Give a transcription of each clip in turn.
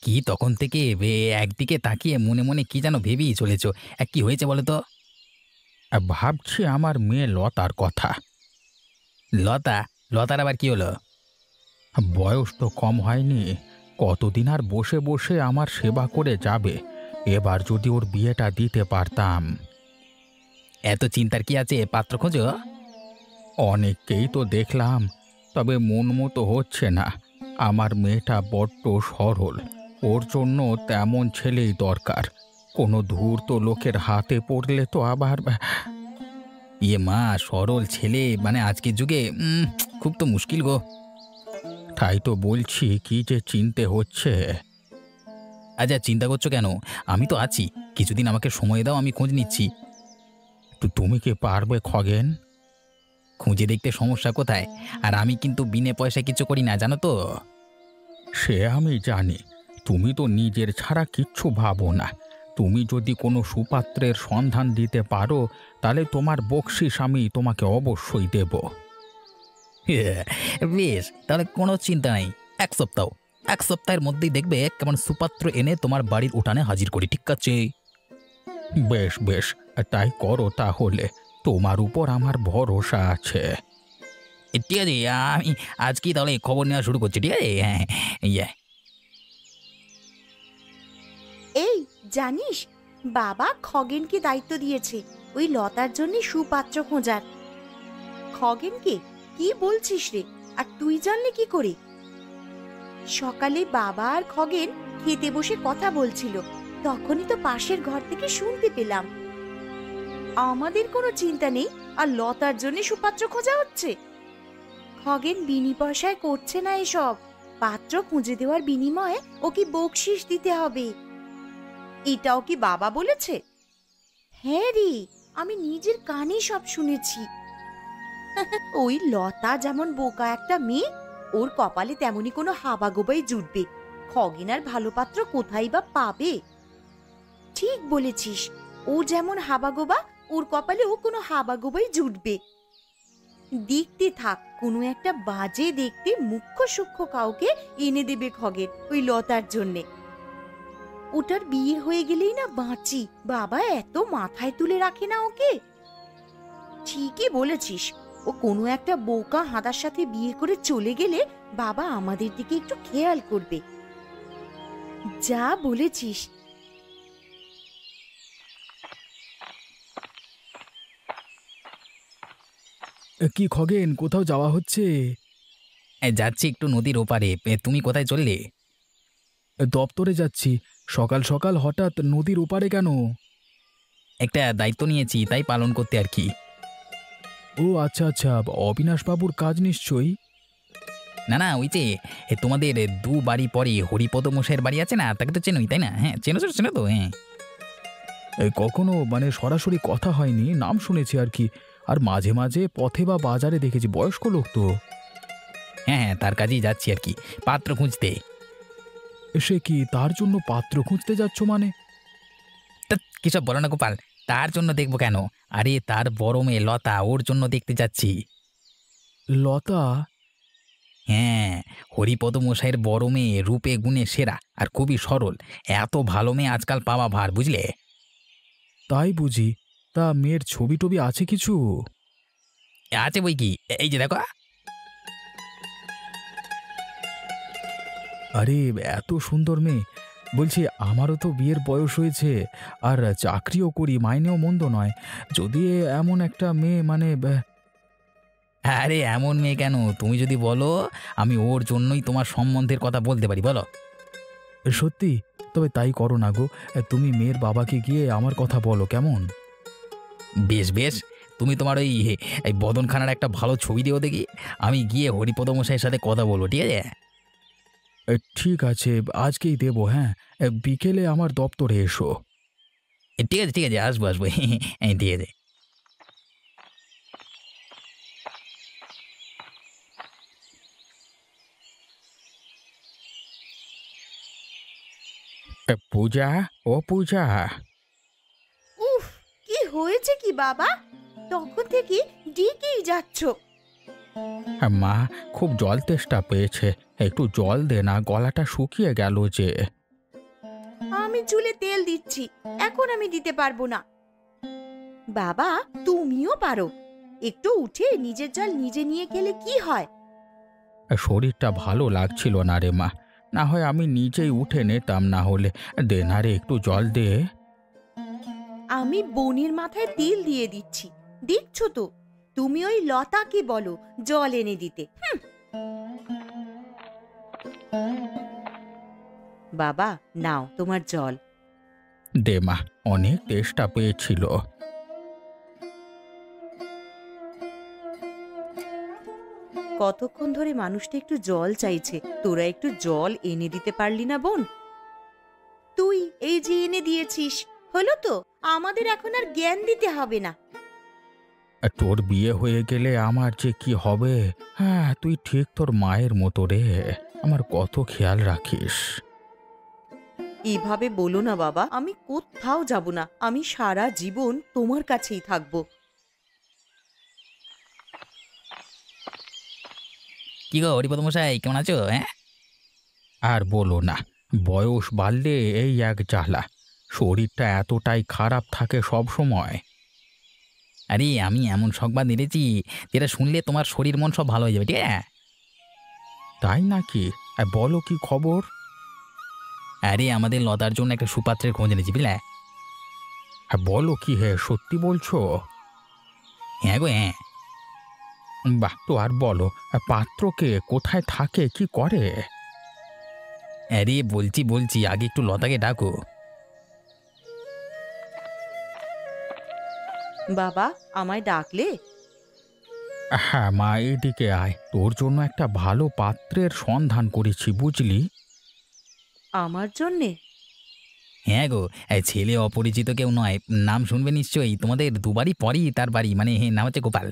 কি তখন থেকে একদিকে তাকিয়ে মনে মনে কি যেন ভেবেই চলেছ। কি হয়েছে বলো তো? ভাবছি আমার মেয়ে লতার কথা। লতা? লতার আবার কি হলো? বয়স তো কম হয়নি, কতদিন আর বসে বসে আমার সেবা করে যাবে। এবার যদি ওর বিয়েটা দিতে পারতাম। এত চিন্তার কি আছে, পাত্র খোঁজো। অনেককেই তো দেখলাম, তবে মন মতো হচ্ছে না। আমার মেয়েটা বড্ড সরল, ওর জন্য তেমন ছেলেই দরকার। কোনো ধূর্ত লোকের হাতে পড়লে তো আবার ইয়ে মা, সরল ছেলে মানে আজকের যুগে খুব তো মুশকিল গো। তাই তো বলছি, কি যে চিনতে হচ্ছে। আচ্ছা, চিন্তা করছো কেন? আমি তো আছি, কিছুদিন আমাকে সময় দাও, আমি খোঁজ নিচ্ছি। তুমি কি পারবে খগেন? খুঁজে দেখতে সমস্যা কোথায়? আর আমি কিন্তু বিনে পয়সায় কিছু করি না, জানো তো। সে আমি জানি, তুমি তো নিজের ছাড়া কিচ্ছু ভাবো না। তুমি যদি কোনো সুপাত্রের সন্ধান দিতে পারো, তাহলে তোমার বকশিস আমি তোমাকে অবশ্যই দেব। বেশ, তাহলে কোনো চিন্তা নাই। এক সপ্তাহ, এক সপ্তাহের মধ্যেই দেখবে কেমন সুপাত্র এনে তোমার বাড়ির উঠানে হাজির করি, ঠিক আছে? বেশ বেশ, তাই করো তাহলে। তোমার উপর আমার ভরসা আছে। ঠিক আছে, আমি আজকেই তাহলে খবর নেওয়া শুরু করছি, ঠিক আছে? হ্যাঁ, ইয়ে। এই জানিস, বাবা খগেনকে দায়িত্ব দিয়েছে ওই লতার জন্য সুপাত্র খোঁজার। খগেনকে? কি বলছিস রে? আর তুই জানলি কি করে? সকালে বাবা আর খগেন খেতে বসে কথা বলছিল, তখনই তো পাশের ঘর থেকে শুনতে পেলাম। আমাদের কোনো চিন্তা নেই, আর লতার জন্য সুপাত্র খোঁজা হচ্ছে। খগেন বিনি পয়সায় করছে না এসব, পাত্র খুঁজে দেওয়ার বিনিময়ে ওকে বকশিস দিতে হবে। এটাও কি বাবা বলেছে? হ্যাঁ রে, আমি নিজের কানে সব শুনেছি। ওই লতা যেমন বোকা একটা মেয়ে, ওর কপালে তেমনি কোনো হাবাগোবাই জুটবে। খগেন আর ভালো পাত্র কোথায় বা পাবে? ঠিক বলেছিস, ও যেমন হাবাগোবা, ওর কপালে ও কোনো হাবাগোবাই জুটবে। দেখতে থাক, কোনো একটা বাজে দেখতে মুখ্য সূক্ষ্ম কাউকে এনে দেবে খগেন ওই লতার জন্যে। ওটার বিয়ে হয়ে গেলেই না বাঁচি, বাবা এত মাথায় তুলে রাখে না ওকে। ঠিকই বলেছিস, ও কোনো একটা বোকা হাঁদার সাথে বিয়ে করে চলে গেলে বাবা আমাদের দিকে একটু খেয়াল করবে। যা বলেছিস। কি খগেন, কোথাও যাওয়া হচ্ছে? যাচ্ছি একটু নদীর ওপারে। তুমি কোথায় চললে? দপ্তরে যাচ্ছি। সকাল সকাল হঠাৎ নদীর ওপারে কেন? একটা দায়িত্ব নিয়েছি, তাই পালন করতে আর কি। ও আচ্ছা আচ্ছা, অবিনাশবাবুর কাজ নিশ্চয়ই। না না, ওই যে তোমাদের দু বাড়ি পরে হরিপদ মশাইয়ের বাড়ি আছে না, তাকে তো চেনোই তাই না? হ্যাঁ, চেনো তো, চেনো তো, হ্যাঁ। কখনো মানে সরাসরি কথা হয়নি, নাম শুনেছি আর কি। আর মাঝে মাঝে পথে বা বাজারে দেখেছি, বয়স্ক লোক তো। হ্যাঁ হ্যাঁ, তার কাজেই যাচ্ছি আর কি, পাত্র খুঁজতে। সে কি, তার জন্য পাত্র খুঁজতে যাচ্ছ মানে? তা কিসব বলো না গোপাল, তার জন্য দেখবো কেন? আরে তার বড় মেয়ে লতা, ওর জন্য দেখতে যাচ্ছি। লতা? হ্যাঁ, হরিপদ মশাইয়ের বড় মেয়ে, রূপে গুণে সেরা আর খুবই সরল। এত ভালো মেয়ে আজকাল পাওয়া ভার, বুঝলে? তাই বুঝি? তা মেয়ের ছবি টবি আছে কিছু? আছে বই কি, এই যে দেখো। আরে, এত সুন্দর মেয়ে! বলছি, আমারও তো বিয়ের বয়স হয়েছে, আর চাকরিও করি, মাইনেও মন্দ নয়। যদি এমন একটা মেয়ে মানে আরে এমন মেয়ে কেন, তুমি যদি বলো আমি ওর জন্যই তোমার সম্বন্ধের কথা বলতে পারি, বলো। সত্যি? তবে তাই করো না গো। তুমি মেয়ের বাবাকে গিয়ে আমার কথা বলো, কেমন? বেশ বেশ, তুমি তোমার ওই এই বদনখানার একটা ভালো ছবি দিও দেখি, আমি গিয়ে হরিপদ মশাইয়ের সাথে কথা বলবো, ঠিক আছে? ঠিক আছে, আজকেই দেবো। হ্যাঁ, বিকেলে আমার দপ্তরে এসো। ঠিক আছে ঠিক আছে, আসবো আসবো। ঠিক আছে। পূজা, ও পূজা! উফ, কি হয়েছে কি বাবা? তখন থেকে ডেকেই যাচ্ছ। মা খুব জল তেষ্টা পেয়েছে, একটু জল দে না, গলাটা শুকিয়ে গেল যে। আমি চুলে তেল দিচ্ছি, এখন আমি দিতে পারবো না। বাবা, তুমিও পারো। একটু উঠে নিজের জল নিজে নিয়ে গেলে কি হয়? শরীরটা ভালো লাগছিল না রে মা, না হয় আমি নিজেই উঠে নিতাম। না হলে দে না রে, একটু জল দে। আমি বোনের মাথায় তেল দিয়ে দিচ্ছি, দেখছো তো? তুমি ওই লতাকে বলো জল এনে দিতে। বাবা, নাও তোমার জল। দে মা, অনেক তেষ্টা পেয়েছিল। কতক্ষণ ধরে মানুষটা একটু জল চাইছে, তোরা একটু জল এনে দিতে পারলি না বোন? তুই এই যে এনে দিয়েছিস, হলো তো? আমাদের এখন আর জ্ঞান দিতে হবে না। তোর বিয়ে হয়ে গেলে আমার যে কি হবে। হ্যাঁ, তুই ঠিক তোর মায়ের মতো রে, আমার কত খেয়াল রাখিস। এভাবে বলো না বাবা, আমি কোথাও যাব না, আমি সারা জীবন তোমার কাছেই থাকবো। কি গো হরিপদ মশাই, কেমন আছো? হ্যাঁ, আর বলো না, বয়স বাড়লে এই এক জ্বালা, শরীরটা এতটাই খারাপ থাকে সব সময়। আরে আমি এমন সংবাদ এনেছি যেটা শুনলে তোমার শরীর মন সব ভালো হয়ে যাবে, ঠিক আছে? তাই নাকি? বলো কি খবর? আরে আমাদের লতার জন্য একটা সুপাত্রের খোঁজ এনেছি, বুঝলে? বলো কি, হে সত্যি বলছো? হ্যাঁ গো, হ্যাঁ। বাহ, তো আর বলো, পাত্রকে কোথায় থাকে, কি করে? আরে বলছি বলছি, আগে একটু লতাকে ডাকো। বাবা, আমায় ডাকলে? হ্যাঁ মা, এদিকে আয়, তোর জন্য একটা ভালো পাত্রের সন্ধান করেছি, বুঝলি? আমার জন্যে? হ্যাঁ গো, এই ছেলে অপরিচিত কেউ নয়, নাম শুনবে নিশ্চয়ই, তোমাদের দুবারই পরই তার বাড়ি, মানে নাম হচ্ছে গোপাল।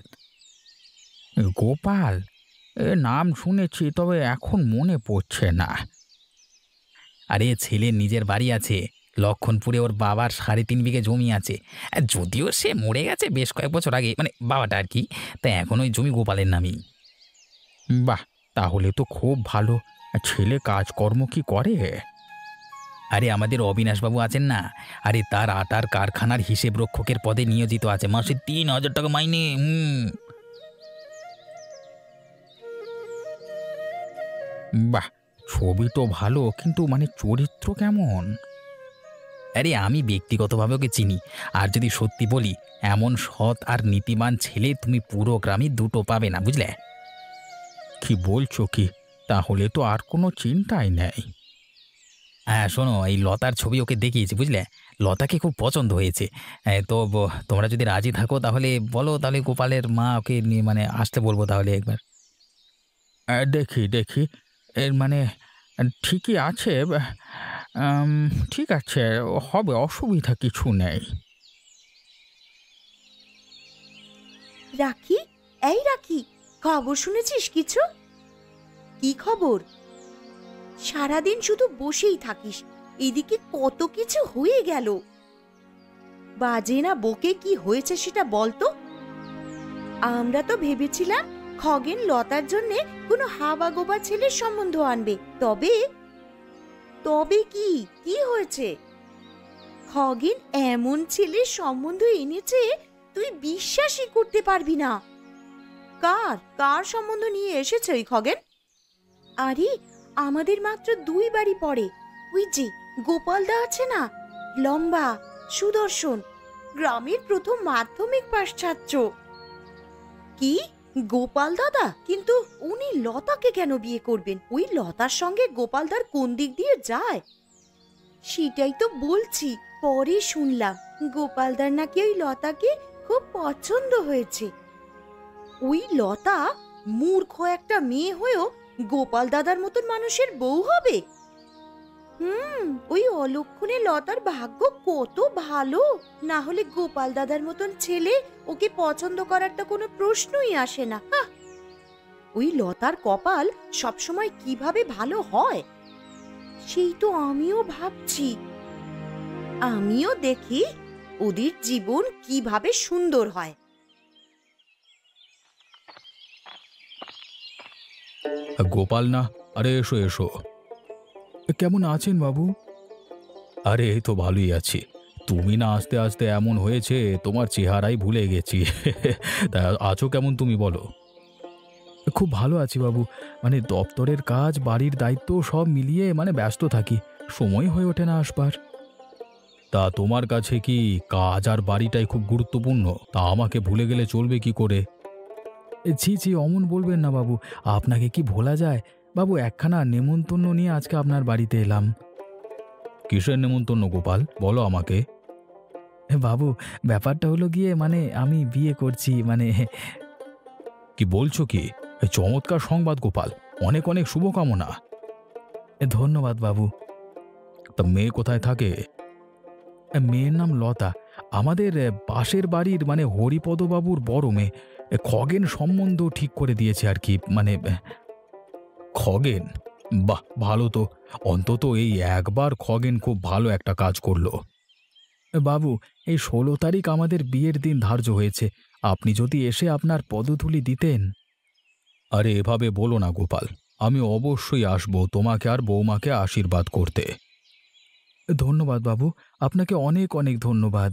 গোপাল? নাম শুনেছি, তবে এখন মনে পড়ছে না। আরে ছেলের নিজের বাড়ি আছে লক্ষণপুরে, ওর বাবার 3.5 বিঘে জমি আছে। যদিও সে মরে গেছে বেশ কয়েক বছর আগে, মানে বাবাটা আর কি, তাই এখন ওই জমি গোপালের নামই। বাহ, তাহলে তো খুব ভালো। ছেলে কাজকর্ম কি করে? আরে আমাদের অবিনাশবাবু আছেন না, আরে তার আটার কারখানার হিসেব রক্ষকের পদে নিয়োজিত আছে, মাসে 3,000 টাকা মাইনে। বাহ, ছবি তো ভালো, কিন্তু মানে চরিত্র কেমন? আরে আমি ব্যক্তিগতভাবে ওকে চিনি, আর যদি সত্যি বলি, এমন সৎ আর নীতিমান ছেলে তুমি পুরো গ্রামে দুটো পাবে না, বুঝলে? কি বলছো কি? তাহলে তো আর কোনো চিন্তাই নেই। হ্যাঁ শোনো, এই লতার ছবি ওকে দেখিয়েছি, বুঝলে? লতাকে খুব পছন্দ হয়েছে। তো তোমরা যদি রাজি থাকো তাহলে বলো, তাহলে গোপালের মা ওকে নিয়ে মানে আসতে বলবো তাহলে একবার। দেখি দেখি, এর মানে ঠিকই আছে। ঠিক আছে, হবে, অসুবিধা কিছু নেই। রাখি, এই রাখি, খবর শুনেছিস কিছু? কি খবর? সারাদিন শুধু বসেই থাকিস, এদিকে কত কিছু হয়ে গেল। বাজে না বকে কি হয়েছে সেটা বলতো। আমরা তো ভেবেছিলাম খগেন লতার জন্য কোনো হাবা গোবা ছেলের সম্বন্ধ আনবে, তবে তবে কি কি হয়েছে? খগেন এমন ছেলের সম্বন্ধ এনেছে তুই বিশ্বাসই করতে পারবি না। কার কার সম্বন্ধ নিয়ে এসেছে ওই খগেন? আরে আমাদের মাত্র 2 বাড়ি পড়ে, ওই যে গোপালদা আছে না, লম্বা, সুদর্শন, গ্রামের প্রথম মাধ্যমিক পাশ ছাত্র। কি, গোপাল দাদা? কিন্তু উনি লতাকে কেন বিয়ে করবেন? ওই লতার সঙ্গে গোপালদার কোন দিক দিয়ে যায়? সেটাই তো বলছি, পরে শুনলাম গোপালদার নাকি ওই লতাকে খুব পছন্দ হয়েছে। ওই লতা মূর্খ একটা মেয়ে হয়েও গোপাল দাদার মতন মানুষের বউ হবে? ওই অলক্ষণে লতার ভাগ্য কত ভালো, না হলে গোপাল দাদার মতন ছেলে ওকে পছন্দ করার তো কোনো প্রশ্নই আসে না। ওই লতার কপাল সবসময় কিভাবে ভালো হয় সেই তো আমিও ভাবছি। আমিও দেখি ওদের জীবন কিভাবে সুন্দর হয়। গোপাল না, আরে এসো এসো। কেমন আছেন বাবু? আরে এই তো ভালোই আছি। তুমি না আসতে আসতে এমন হয়েছে, তোমার চেহারাই ভুলে গেছি। তা আছো কেমন তুমি বলো? খুব ভালো আছি বাবু। মানে দপ্তরের কাজ, বাড়ির দায়িত্ব সব মিলিয়ে মানে ব্যস্ত থাকি। সময় হয়ে ওঠে না আসবার। তা তোমার কাছে কি কাজ আর বাড়িটাই খুব গুরুত্বপূর্ণ? তা আমাকে ভুলে গেলে চলবে কি করে? ছি ছি, অমন বলবেন না বাবু। আপনাকে কি ভোলা যায়? বাবু, একখানা নেমন্তন্ন নিয়ে আজকে আপনার বাড়িতে এলাম। কিসের নেমন্তন্ন গোপাল, বলো আমাকে। বাবু, ব্যাপারটা হলো গিয়ে মানে আমি বিয়ে করছি মানে। কি বলছো কি? এ চমৎকার সংবাদ গোপাল, অনেক অনেক শুভকামনা। ধন্যবাদ বাবু। তা মেয়ে কোথায় থাকে? মেয়ের নাম লতা। আমাদের পাশের বাড়ির মানে হরিপদবাবুর বড় মেয়ে। খগেন সম্বন্ধ ঠিক করে দিয়েছে আর কি, মানে। খগেন? বাহ, ভালো তো। অন্তত এই একবার খগেন খুব ভালো একটা কাজ করলো। বাবু, এই ১৬ তারিখ আমাদের বিয়ের দিন ধার্য হয়েছে। আপনি যদি এসে আপনার পদধূলি দিতেন। আরে এভাবে বলো না গোপাল, আমি অবশ্যই আসব তোমাকে আর বৌমাকে আশীর্বাদ করতে। ধন্যবাদ বাবু, আপনাকে অনেক অনেক ধন্যবাদ।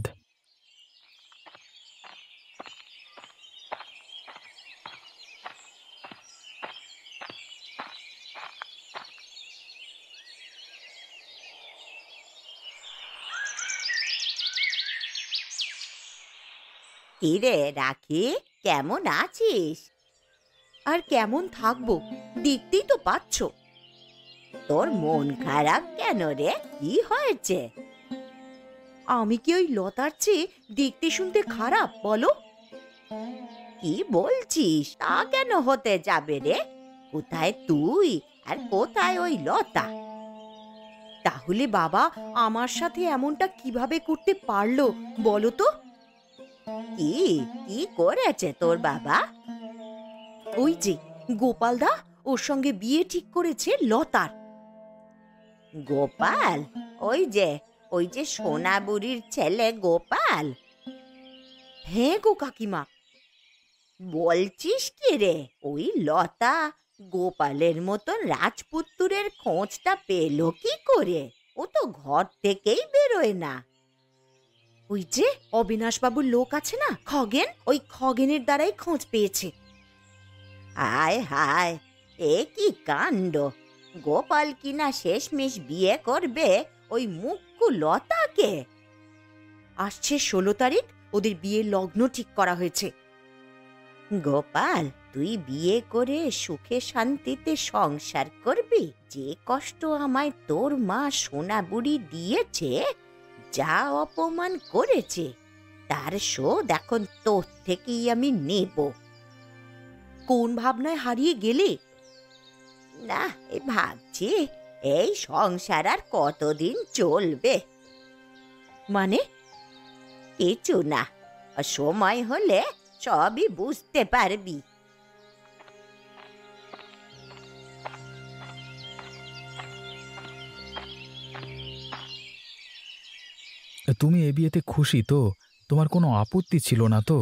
কিরে রাখি, কেমন আছিস? আর কেমন থাকবো, দেখতেই তো পাচ্ছ। তোর মন খারাপ কেন রে? কি হয়েছে? আমি কি ওই লতার চেয়ে দেখতে শুনতে খারাপ বলো? কি বলছিস? তা কেন হতে যাবে রে? কোথায় তুই আর কোথায় ওই লতা? তাহলে বাবা আমার সাথে এমনটা কিভাবে করতে পারলো বলো তো? কি কি করেছে তোর বাবা? ওই যে গোপালদা ওর সঙ্গে বিয়ে ঠিক করেছে লতার। গোপাল? ওই যে সোনা বুড়ির ছেলে গোপাল? হ্যাঁ গো কাকিমা। বলছিস কি রে? ওই লতা গোপালের মতন রাজপুত্রের খোঁজটা পেল কি করে? ও তো ঘর থেকেই বেরোয় না। ওই যে অবিনাশ বাবুর লোক আছে না, খগেন, ওই খগেনের দ্বারাই খোঁজ পেয়েছে। হায় হায়, এ কি কাণ্ড! গোপাল কিনা শেষমেশ বিয়ে করবে ওই মুক্কু লতাকে। আসছে ১৬ তারিখ ওদের বিয়ের লগ্ন ঠিক করা হয়েছে। গোপাল, তুই বিয়ে করে সুখে শান্তিতে সংসার করবি? যে কষ্ট আমায় তোর মা সোনা বুড়ি দিয়েছে, যা অপমান করেছে, তার শোধ এখন তোর থেকেই আমি নেব। কোন ভাবনায় হারিয়ে গেলে? না, ভাবছি এই সংসার আর কতদিন চলবে। মানে? কিছু না, সময় হলে সবই বুঝতে পারবি। তুমি এ বিয়েতে খুশি তো? তোমার কোনো আপত্তি ছিল না তো?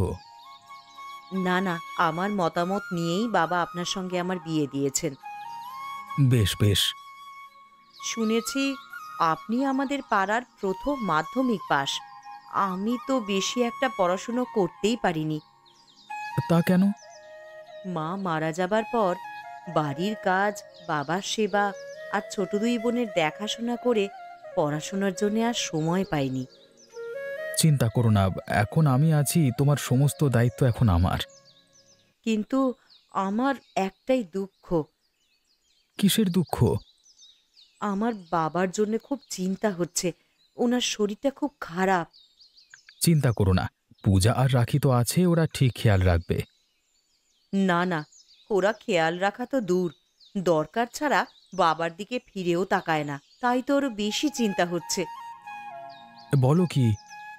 না না, আমার মতামত নিয়েই বাবা আপনার সঙ্গে আমার বিয়ে দিয়েছেন। বেশ বেশ। শুনেছি আপনি আমাদের পাড়ার প্রথম মাধ্যমিক পাশ। আমি তো বেশি একটা পড়াশুনো করতেই পারিনি। তা কেন? মা মারা যাবার পর বাড়ির কাজ, বাবার সেবা আর ছোট দুই বোনের দেখাশোনা করে পড়াশোনার জন্য আর সময় পাইনি। চিন্তা করো না, এখন আমি আছি, তোমার সমস্ত দায়িত্ব এখন আমার। কিন্তু আমার একটাই দুঃখ। কিসের দুঃখ? আমার বাবার জন্য খুব চিন্তা হচ্ছে। ওনার শরীরটা খুব খারাপ। চিন্তা করো না, পূজা আর রাখি তো আছে, ওরা ঠিক খেয়াল রাখবে। না না, ওরা খেয়াল রাখা তো দূর, দরকার ছাড়া বাবার দিকে ফিরেও তাকায় না। তাই তো ওরও বেশি চিন্তা হচ্ছে। বলো কি?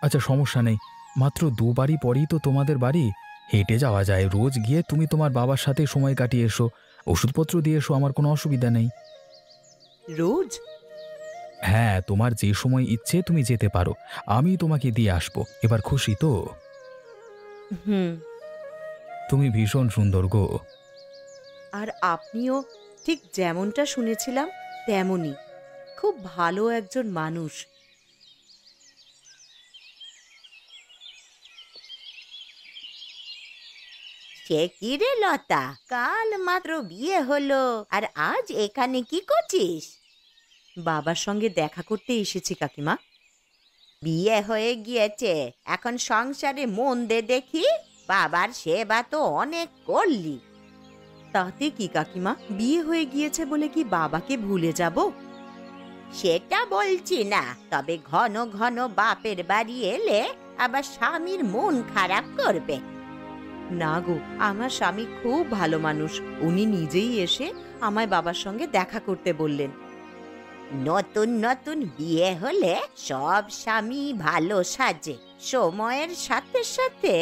আচ্ছা সমস্যা নেই, মাত্র ২ বাড়ি পরেই তো তোমাদের বাড়ি। হেঁটে যাওয়া যায়, রোজ গিয়ে তুমি তোমার বাবার সাথে সময় কাটিয়ে এসো, ওষুধপত্র দিয়ে এসো, আমার কোনো অসুবিধা নেই। রোজ? হ্যাঁ, তোমার যে সময় ইচ্ছে তুমি যেতে পারো, আমি তোমাকে দিয়ে আসবো। এবার খুশি তো? হুম। তুমি ভীষণ সুন্দর গো। আর আপনিও ঠিক যেমনটা শুনেছিলাম তেমনই। খুব ভালো একজন মানুষ। সে কি রে লতা, কাল মাত্র বিয়ে হলো আর আজ এখানে কি করছিস? বাবার সঙ্গে দেখা করতে এসেছি কাকিমা। বিয়ে হয়ে গিয়েছে, এখন সংসারে মন দে দেখি। বাবার সেবা তো অনেক করলি। তাতে কি কাকিমা, বিয়ে হয়ে গিয়েছে বলে কি বাবাকে ভুলে যাব? সেটা বলছি না, তবে ঘন ঘন বাপের বাড়ি এলে আবার স্বামীর মন খারাপ করবে। না গো, আমার স্বামী খুব ভালো মানুষ। উনি নিজেই এসে আমায় বাবার সঙ্গে দেখা করতে বললেন। নতুন নতুন বিয়ে হলে সব স্বামী ভালো সাজে, সময়ের সাথে সাথে।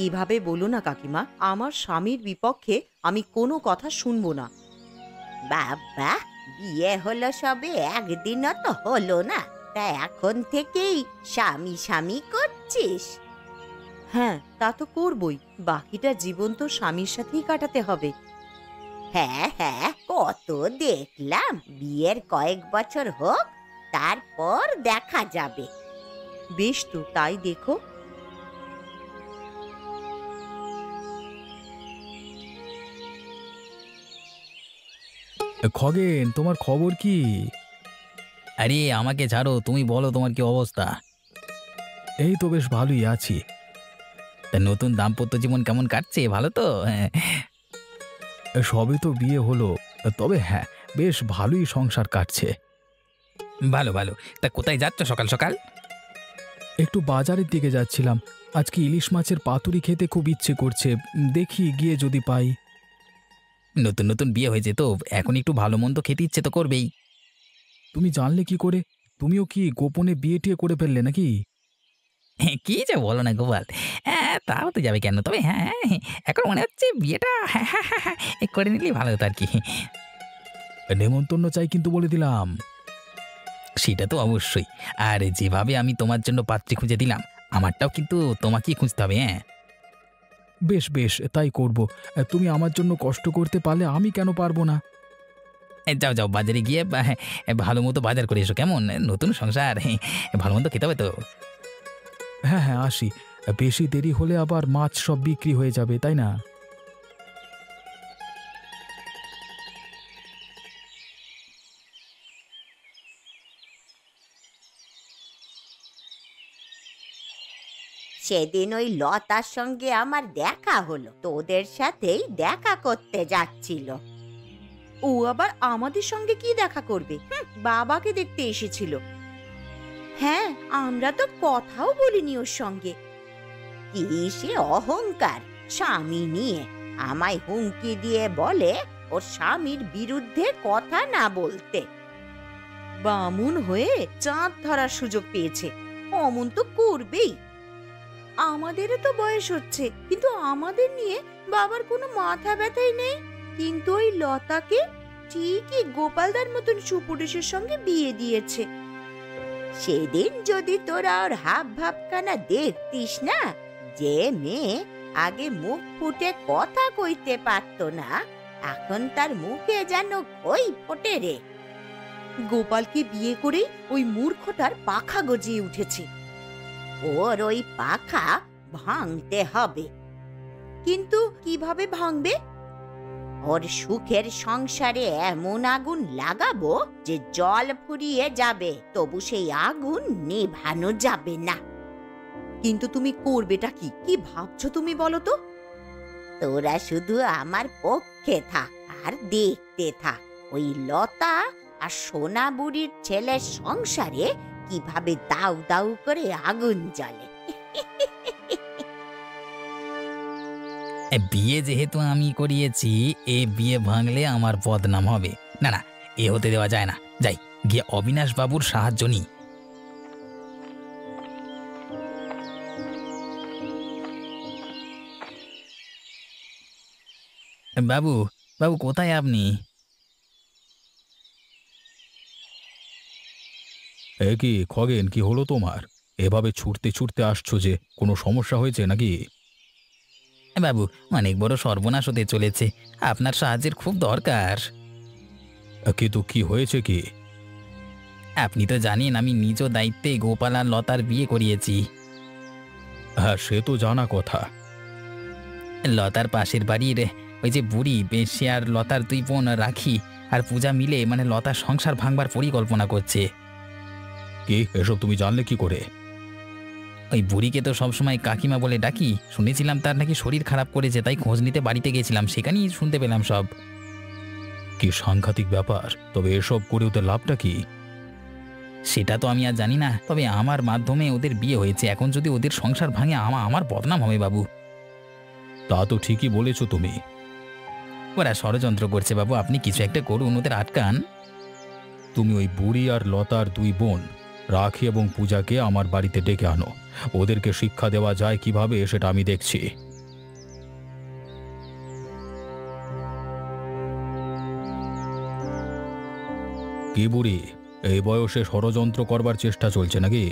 এভাবে বলো না কাকিমা, আমার স্বামীর বিপক্ষে আমি কোনো কথা শুনবো না। বাবা, বিয়ে হলো সবে একদিনও তো হলো না, তা এখন থেকেই স্বামী স্বামী করছিস? হ্যাঁ, তা তো করবই। বাকিটা জীবন তো স্বামীর সাথেই কাটাতে হবে। হ্যাঁ হ্যাঁ, কত দেখলাম। বিয়ের কয়েক বছর হোক, তারপর দেখা যাবে। বেশ, তো তাই দেখো। খগেন, তোমার খবর কি? আরে আমাকে ছাড়ো, তুমি বলো তোমার কি অবস্থা? এই তো বেশ ভালোই আছি। তা নতুন দাম্পত্য জীবন কেমন কাটছে? ভালো তো? হ্যাঁ। সবে তো বিয়ে হলো, তবে হ্যাঁ, বেশ ভালোই সংসার কাটছে। ভালো ভালো। তা কোথায় যাচ্ছ সকাল সকাল? একটু বাজারের দিকে যাচ্ছিলাম। আজকে ইলিশ মাছের পাতুরি খেতে খুব ইচ্ছে করছে। দেখি গিয়ে যদি পাই। নতুন নতুন বিয়ে হয়েছে তো এখন একটু ভালো মন্দ খেতে ইচ্ছে তো করবেই। তুমি জানলে কি করে? তুমিও কি গোপনে বিয়ে টিয়ে করে ফেললে নাকি? কি যে বলো না গোপাল, হ্যাঁ তা হতে যাবে কেন? তবে হ্যাঁ, এখন মনে হচ্ছে বিয়েটা করে নিলেই ভালো হতো আর কি। নেমন্তন্ন চাই কিন্তু, বলে দিলাম। সেটা তো অবশ্যই। আর যেভাবে আমি তোমার জন্য পাত্রী খুঁজে দিলাম, আমারটাও কিন্তু তোমাকেই খুঁজতে হবে। হ্যাঁ, বেশ বেশ, তাই করব। তুমি আমার জন্য কষ্ট করতে পারলে আমি কেন পারবো না? যাও যাও, বাজারে গিয়ে ভালো মতো বাজার করে এসো, কেমন? নতুন সংসার, ভালো মন্দ খেতে হবে তো। হ্যাঁ হ্যাঁ, আসি। বেশি দেরি হলে আবার মাছ সব বিক্রি হয়ে যাবে, তাই না? সেদিন ওই লতার সঙ্গে আমার দেখা হলো, তোদের সাথেই দেখা করতে যাচ্ছিল। ও আবার আমাদের সঙ্গে কি দেখা করবে? বাবাকে দেখতে এসেছিল। হ্যাঁ, আমরা তো কথাও বলিনি ওর সঙ্গে। কি সে অহংকার স্বামী নিয়ে! আমায় হুমকি দিয়ে বলে ওর স্বামীর বিরুদ্ধে কথা না বলতে। বামুন হয়ে চাঁদ ধরার সুযোগ পেয়েছে, অমন তো করবেই। আমাদেরও তো বয়স হচ্ছে, কিন্তু আমাদের নিয়ে বাবার কোনো মাথা ব্যথাই নেই। কিন্তু ওই লতাকে ঠিকই গোপালদার মতন সুপুরুষের সঙ্গে বিয়ে দিয়েছে। সেদিন যদি তোরা ওর হাব ভাবখানা দেখতিস না, যে মেয়ে আগে মুখ ফুটে কথা কইতে পারত না, এখন তার মুখে যেন খই ফোটে রে। গোপালকে বিয়ে করে ওই মূর্খটার পাখা গজিয়ে উঠেছে। ওর ওই পাখা ভাঙতে হবে। কিন্তু কিভাবে ভাঙবে? ওর সুখের সংসারে এমন আগুন লাগাবো যে জল ফুরিয়ে যাবে, তবু সেই আগুন নেভানো যাবে না। কিন্তু তুমি করবেটা কি? কি ভাবছো তুমি বলো তো? তোরা শুধু আমার পক্ষে থাক আর দেখতে থাক ওই লতা আর সোনা বুড়ির ছেলের সংসারে কিভাবে দাউ দাউ করে আগুন জ্বলে। বিয়ে যেহেতু আমি করিয়েছি, এ বিয়ে ভাঙলে আমার বদনাম হবে। না না, এ হতে দেওয়া যায় না। যাই গিয়ে অবিনাশ বাবুর সাহায্য নিই। বাবু, বাবু কোথায় আপনি? এ কি খগেন, কি হলো তোমার? এভাবে ছুটতে ছুটতে আসছো যে, কোনো সমস্যা হয়েছে নাকি? বাবু, অনেক বড় সর্বনাশ হতে চলেছে। আপনার সাহায্যের খুব দরকার। কিন্তু কি হয়েছে কি? আপনি তো জানেন আমি নিজ দায়িত্বে গোপাল আর লতার বিয়ে করিয়েছি। হ্যাঁ, সে তো জানা কথা। লতার পাশের বাড়ির ওই যে বুড়ি, সে আর লতার দুই বোন রাখি আর পূজা মিলে লতার সংসার ভাঙবার পরিকল্পনা করছে। কি, এসব তুমি জানলে কি করে? ওই বুড়িকে তো সবসময় কাকিমা বলে ডাকি, শুনেছিলাম তার নাকি শরীর খারাপ করেছে, তাই খোঁজ নিতে বাড়িতে গেছিলাম, সেখানেই শুনতে পেলাম সব। কি সাংঘাতিক ব্যাপার! তবে এসব করে ওদের লাভটা কি? সেটা তো আমি আর জানি না, তবে আমার মাধ্যমে ওদের বিয়ে হয়েছে। এখন যদি ওদের সংসার ভাঙে আমার বদনাম হবে বাবু। তা তো ঠিকই বলেছ তুমি। ওরা ষড়যন্ত্র করছে বাবু, আপনি কিছু একটা করুন, ওদের আটকান। তুমি ওই বুড়ি আর লতার দুই বোন রাখি এবং পূজাকে আমার বাড়িতে ডেকে আনো। ওদেরকে শিক্ষা দেওয়া যায় কিভাবে সেটা আমি দেখছি। কি বুড়ি, এই বয়সে ষড়যন্ত্র করবার চেষ্টা চলছে নাকি?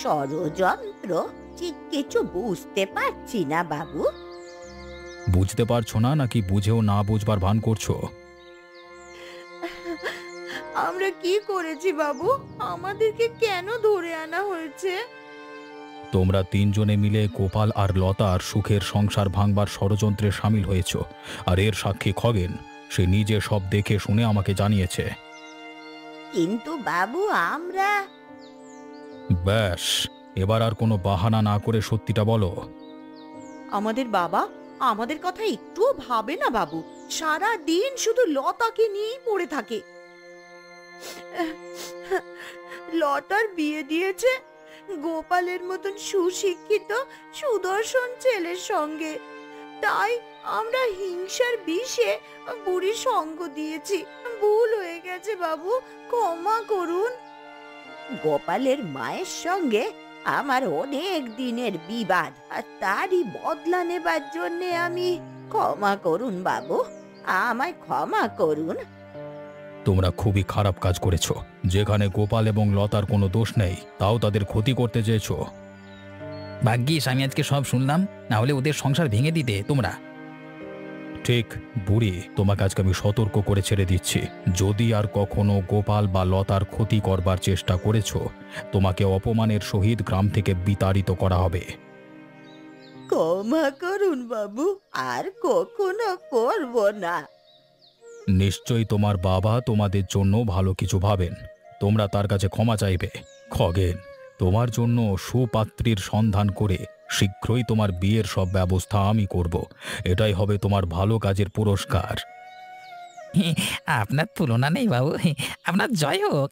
ষড়যন্ত্র ঠিক কিছু বুঝতে পারছি না বাবু। বুঝতে পারছো না নাকি বুঝেও না বুঝবার ভান করছো? আমরা কি করেছি বাবু? আমাদেরকে কেন ধরে আনা হয়েছে? তোমরা তিনজনে মিলে গোপাল আর লতার সুখের সংসার ভাঙবার ষড়যন্ত্রে সামিল হয়েছ। আর এর সাক্ষী খগেন, সে নিজে সব দেখে শুনে আমাকে জানিয়েছে। কিন্তু বাবু আমরা ব্যাস, এবার আর কোনো বাহানা না করে সত্যিটা বলো। আমাদের বাবা আমাদের কথা একটু ভাবে না বাবু, সারা দিন শুধু লতাকে নিয়েই পড়ে থাকে। লতার বিয়ে দিয়েছে গোপালের মতন সুশিক্ষিত সুদর্শন ছেলের সঙ্গে, তাই আমরা হিংসার বিষে বুড়ির সঙ্গ দিয়েছি। ভুল হয়ে গেছে বাবু, ক্ষমা করুন। গোপালের মায়ের সঙ্গে আমার অনেক দিনের বিবাদ, আর তারই বদলা নেবার জন্যে আমি ক্ষমা করুন বাবু, আমায় ক্ষমা করুন। তোমরা খুবই খারাপ কাজ করেছ। যেখানে গোপাল এবং লতার কোনো দোষ নেই, তাও তাদের ক্ষতি করতে চেয়েছ। ভাগ্যিস আমি আজকে সব শুনলাম, না হলে ওদের সংসার ভেঙে দিতে তোমরা। ঠিক বুড়ি, তোমাকে আজকে আমি সতর্ক করে ছেড়ে দিচ্ছি। যদি আর কখনো গোপাল বা লতার ক্ষতি করবার চেষ্টা করেছ, তোমাকে অপমানের সহিত গ্রাম থেকে বিতাড়িত করা হবে। ক্ষমা করুন বাবু, আর কখনো করব না। নিশ্চয়ই তোমার বাবা তোমাদের জন্য ভালো কিছু ভাবেন, তোমরা তার কাছে ক্ষমা চাইবে। খগেন, তোমার জন্য সুপাত্রীর সন্ধান করে শীঘ্রই তোমার বিয়ের সব ব্যবস্থা আমি করব। এটাই হবে তোমার ভালো কাজের পুরস্কার। আপনার তুলনা নেই বাবু, আপনার জয় হোক।